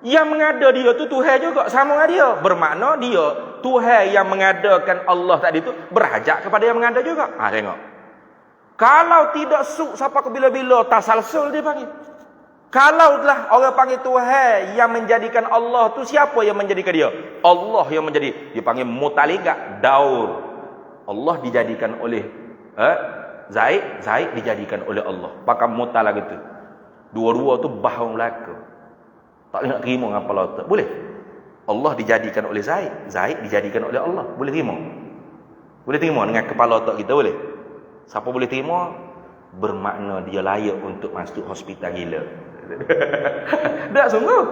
A: Yang mengada dia tu Tuhan juga sama dengan dia. Bermakna dia Tuhan yang mengadakan Allah tadi tu berhajat kepada yang mengada juga. Tengok. Kalau tidak suk sampai ke bila-bila tasalsul dia panggil. Kalau lah orang panggil Tuhan yang menjadikan Allah tu, siapa yang menjadikan dia? Allah yang menjadi. Dia panggil mutaliga, daur. Allah dijadikan oleh Zaid dijadikan oleh Allah. Pakai mutal gitu. Dua-dua tu bahu belaka. Tak boleh nak terima dengan kepala otak. Boleh? Allah dijadikan oleh Zaid dijadikan oleh Allah. Boleh terima? Boleh terima dengan kepala otak kita? Boleh? Siapa boleh terima? bermakna dia layak untuk masuk hospital gila. Tak sungguh.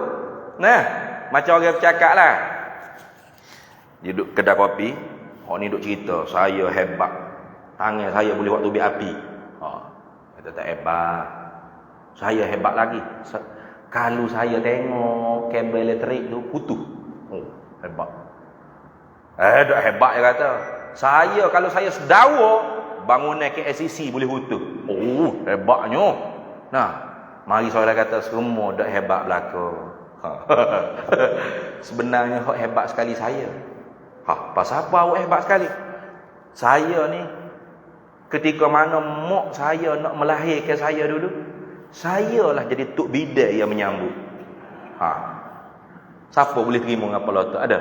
A: Nah, macam orang bercakap lah. Dia duduk kedai kopi, orang ni duduk cerita, saya hebat. Tangan saya boleh buat tubik api. Kata tak hebat. Saya hebat lagi. Kalau saya tengok kabel elektrik tu putus. Hebat. Tak hebat dia kata. Kalau saya sedawa, bangunan KLCC boleh putus. Hebatnya. Nah, mari saya kata semua dak hebat belaka. Sebenarnya hak hebat sekali saya. Pasal apa awak hebat sekali? Saya ni ketika mana mak saya nak melahirkan saya dulu, sayalah jadi tok bidai yang menyambut. Siapa boleh terima ngapa tu? Ada?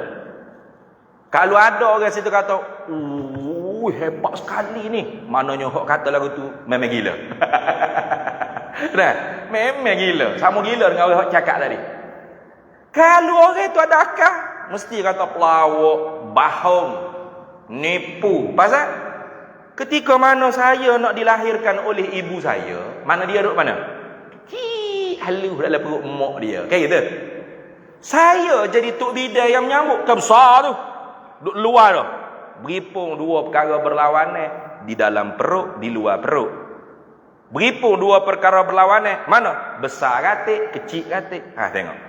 A: Kalau ada orang situ kata, hebat sekali ni. Maknanya hak kata lagu tu memang gila. Nah, memang gila. Sama gila dengan orang hak cakap tadi. Kalau orang tu ada akal, mesti kata pelawak, bohong, nipu. Pasal ketika mana saya nak dilahirkan oleh ibu saya, mana dia duduk mana? Halu dalam perut mak dia. Kayak gitu. Saya jadi tok bidai yang menyambut. Kan besar tu. Duduk luar tu. Beripung dua perkara berlawanan. Di dalam perut, di luar perut. Beripung dua perkara berlawanan. Mana? Besar katik, kecil katik. Tengok.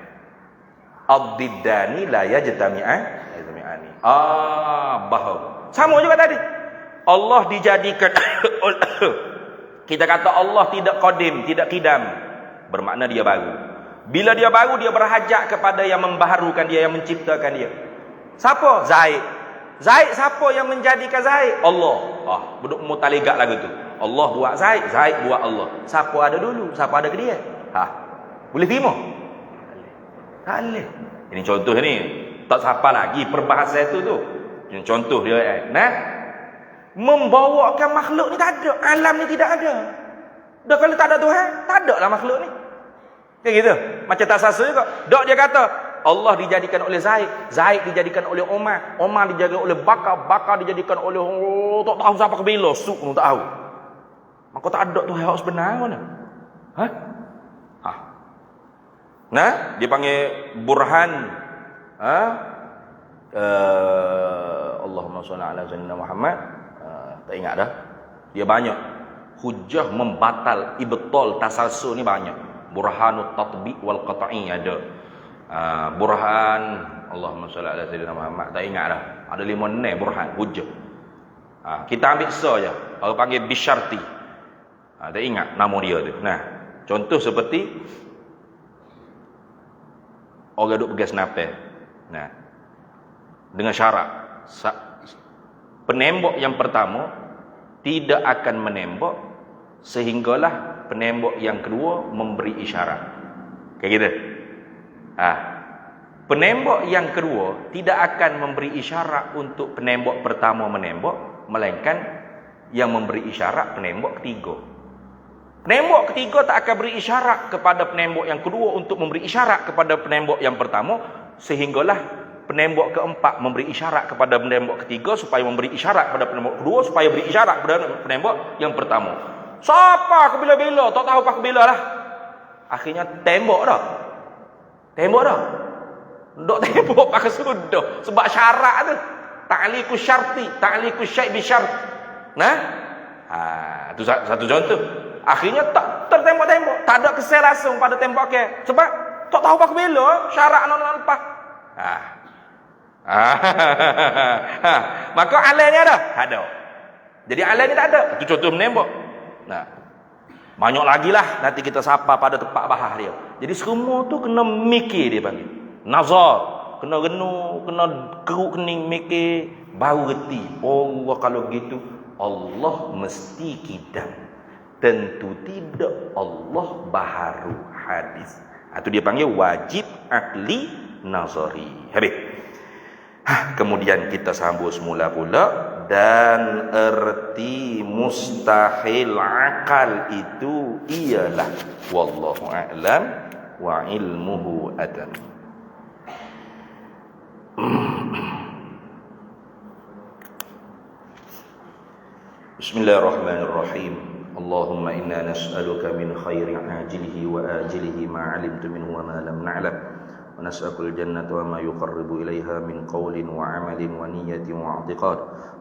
A: Ad-diddani la yajtami'an. Bahau. Sama juga tadi. Allah dijadikan kita kata Allah tidak qadim, tidak qidam, bermakna dia baru. Bila dia baru, dia berhajat kepada yang membaharukan dia, yang menciptakan dia. Siapa? Zaid. Zaid siapa yang menjadikan Zaid? Allah. Duduk mutaligak lagu tu. Allah buat Zaid, Zaid buat Allah. Siapa ada dulu? Siapa ada ke dia? Boleh terima? Tak boleh. Ini contoh ni. Tak siapa lagi perbahasan tu. Ini contoh dia. Membawakan makhluk ni tak ada. Alam ni tidak ada. Dah kalau tak ada Tuhan, tak ada lah makhluk ni. Kayak gitu. Macam tak sasa juga. Dok dia kata, Allah dijadikan oleh Zaid. Zaid dijadikan oleh Omar. Omar dijadikan oleh Bakar. Bakar dijadikan oleh tak tahu siapa kebila. Suk pun tak tahu. Maka tak ada Tuhan yang sebenar mana? Nah, dia panggil Burhan. Allahumma shalli ala sayyidina Muhammad. Tak ingat dah. Dia banyak hujah membatal ibtal tasalsul ni banyak. Burhanut tatbiq wal qat'i ada. Burhan Allahumma shalli ala sayyidina Muhammad, tak ingat dah. Ada 5-6 burhan hujah. Kita ambil saja. Orang panggil bisyarti. Tak ingat nama dia tu. Nah, contoh seperti orang duk pegas nafas. Nah, dengan syarat penembak yang pertama tidak akan menembak sehinggalah penembak yang kedua memberi isyarat. Kayak gitu. Penembak yang kedua tidak akan memberi isyarat untuk penembak pertama menembak, melainkan yang memberi isyarat penembak ketiga. Penembak ketiga tak akan beri isyarat kepada penembak yang kedua untuk memberi isyarat kepada penembak yang pertama, sehinggalah penembak keempat memberi isyarat kepada penembak ketiga supaya memberi isyarat kepada penembak kedua supaya beri isyarat kepada penembak yang pertama. Siapa kebila-bila, tak tahu apa kebila lah. Akhirnya tembak dah. Tembak dah. Dok tembak pakai sudah sebab syarat tu. Ta'liqus syarti, ta'liqus syai' bi syart. Nah? Itu satu contoh. Akhirnya tak tertembak-tembak, tak ada kesel langsung pada tembaknya. Sebab tak tahu apa kebila, syarat nak lepas. Maka alalnya ada. Jadi alal ni tak ada. Itu contoh menembak. Nah, banyak lagi lah nanti kita sapa pada tempat bahas dia. Jadi semua tu kena mikir dia panggil. Nazar, kena renu, kena keruk kening mikir, baru reti. Oh, kalau begitu Allah mesti kidam. Tentu tidak, Allah baharu hadis. Itu dia panggil wajib akli nazari. Habis. Kemudian kita sambung semula pula. Dan erti mustahil akal itu ialah wallahu a'lam wa ilmuhu adam. Bismillahirrahmanirrahim. اللهم إنا نسألك من خير عاجله وآجله ما علمت منه وما لم نعلم ونسألك الجنة وما يقرب إليها من قول وعمل ونية واعتقاد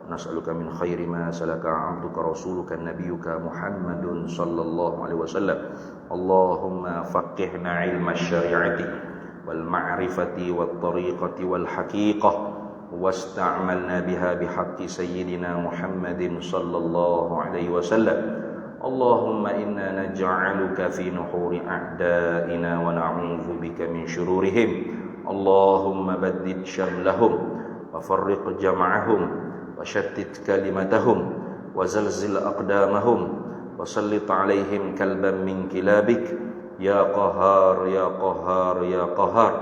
A: ونسألك من خير ما سلك عبدك رسولك نبيك محمد صلى الله عليه وسلم اللهم فقهنا علم الشريعة والمعرفة والطريقة والحقيقة واستعملنا بها بحق سيدنا محمد صلى الله عليه وسلم اللهم إنا نجعلك في نحور أعدائنا ونعوذ بك من شرورهم اللهم بدد شملهم وفرق جمعهم وشتت كلمتهم وزلزل أقدامهم وسلط عليهم كلبا من كلابك يا قهار يا قهار يا قهار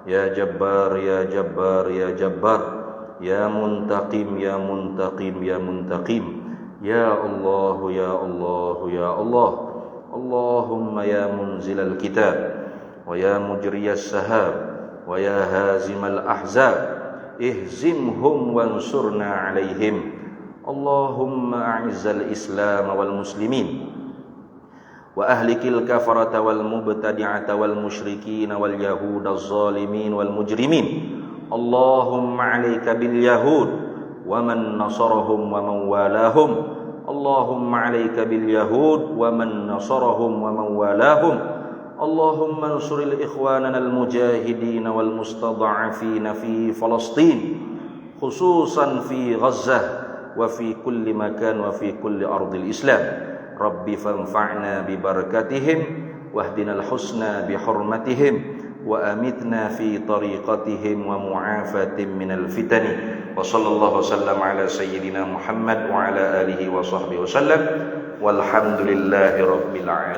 A: يا جبار يا جبار يا جبار يا منتقم يا منتقم يا منتقم يا الله يا الله يا الله اللهم يا منزل الكتاب ويا مجري السحاب ويا هازم الأحزاب اهزمهم وانصرنا عليهم اللهم أعز الإسلام والمسلمين وأهلك الكفرة والمبتدعة والمشركين واليهود الظالمين والمجرمين اللهم عليك باليهود ومن نصرهم ومن والاهم اللهم عليك باليهود ومن نصرهم ومن والاهم اللهم انصر الإخواننا المجاهدين والمستضعفين في فلسطين خصوصا في غزة وفي كل مكان وفي كل أرض الإسلام رب فانفعنا ببركتهم واهدنا الحسنى بحرمتهم وأمتنا في طريقتهم ومعافاة من الفتن وصلى الله وسلم على سيدنا محمد وعلى آله وصحبه وسلم والحمد لله رب العالمين.